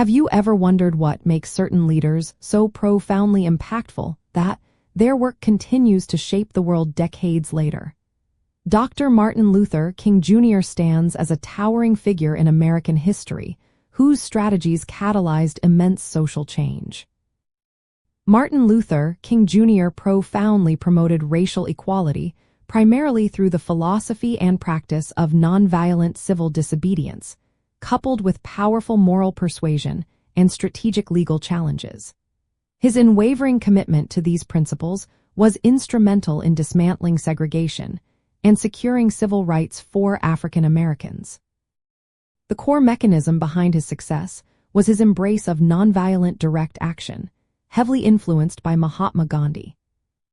Have you ever wondered what makes certain leaders so profoundly impactful that their work continues to shape the world decades later? Dr. Martin Luther King Jr. stands as a towering figure in American history, whose strategies catalyzed immense social change. Martin Luther King Jr. profoundly promoted racial equality, primarily through the philosophy and practice of nonviolent civil disobedience, coupled with powerful moral persuasion and strategic legal challenges. His unwavering commitment to these principles was instrumental in dismantling segregation and securing civil rights for African Americans. The core mechanism behind his success was his embrace of nonviolent direct action, heavily influenced by Mahatma Gandhi.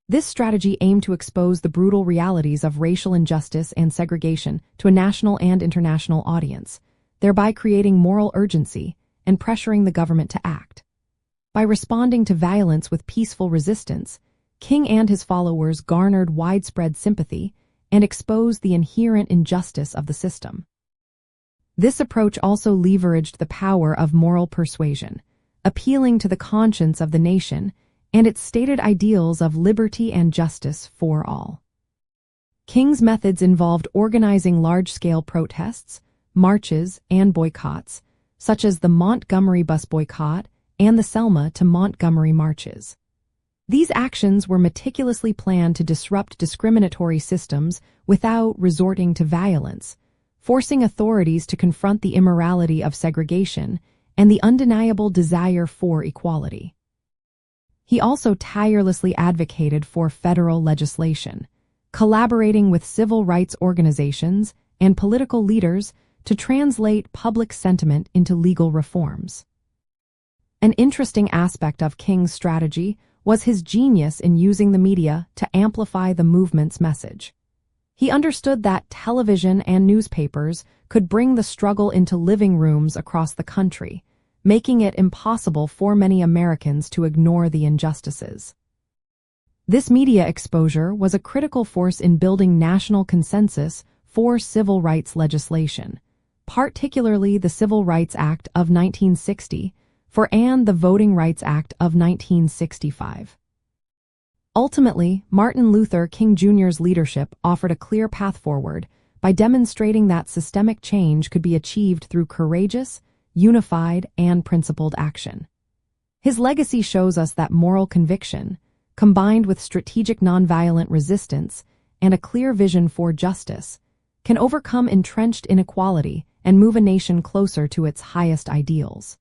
This strategy aimed to expose the brutal realities of racial injustice and segregation to a national and international audience, thereby creating moral urgency and pressuring the government to act. By responding to violence with peaceful resistance, King and his followers garnered widespread sympathy and exposed the inherent injustice of the system. This approach also leveraged the power of moral persuasion, appealing to the conscience of the nation and its stated ideals of liberty and justice for all. King's methods involved organizing large-scale protests, marches, and boycotts, such as the Montgomery bus boycott and the Selma to Montgomery marches. These actions were meticulously planned to disrupt discriminatory systems without resorting to violence, forcing authorities to confront the immorality of segregation and the undeniable desire for equality. He also tirelessly advocated for federal legislation, collaborating with civil rights organizations and political leaders to translate public sentiment into legal reforms. An interesting aspect of King's strategy was his genius in using the media to amplify the movement's message. He understood that television and newspapers could bring the struggle into living rooms across the country, making it impossible for many Americans to ignore the injustices. This media exposure was a critical force in building national consensus for civil rights legislation, particularly the Civil Rights Act of 1960 and the Voting Rights Act of 1965. Ultimately, Martin Luther King Jr.'s leadership offered a clear path forward by demonstrating that systemic change could be achieved through courageous, unified, and principled action. His legacy shows us that moral conviction, combined with strategic nonviolent resistance and a clear vision for justice, can overcome entrenched inequality and move a nation closer to its highest ideals.